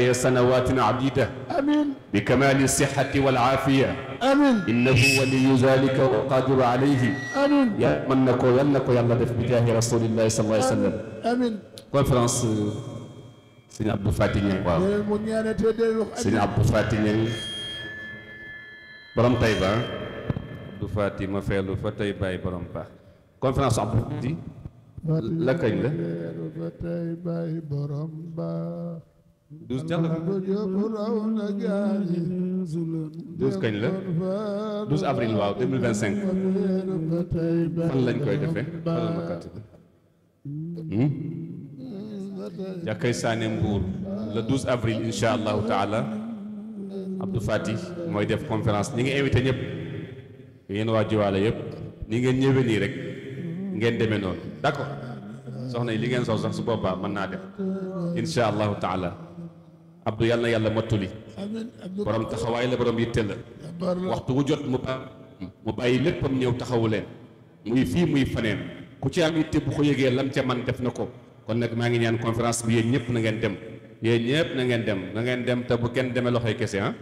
بقايا سنوات عديدة آمين بكمال الصحة والعافية آمين إنه ولي ذلك والقادر عليه آمين يمنكو يلا دف بجاه رسول الله صلى الله عليه وسلم آمين conférence Serigne Abdou Faty Niang waaw Serigne Abdou Faty Niang borom Taïba Abdou Faty ma feelu fa tey bàyyi borom baax conférence Abdou Faty la kañ la 12 jàll 12 kañ la 12 avril waaw 2025 fan lañ koy defee fan la ma kàtt jàkkay Sané Mbour le 12 avril insha allahu taala Abdou Faty mooy def conférence ñi ngi invité ñëpp yéen waa Jiwaale yëpp ni ngeen ñëwee nii rek ngeen demee noonu d'accord soxna yi li ngeen sax su boobaa mën naa def insha allahu taala Abdou yàlla na yàlla mottuli borom taxawaay la borom yitte la waxtu wu jot mu bàyyi léppam ñëw taxawu leen muy fii muy faneen ku ci am yitte bu ko yëgee lam ca man def na ko kon nag maa ngi ñaan conférence bi yéen ñëpp na ngeen dem yéen ñëpp na ngeen dem te bu kenn demee loxoy kese ah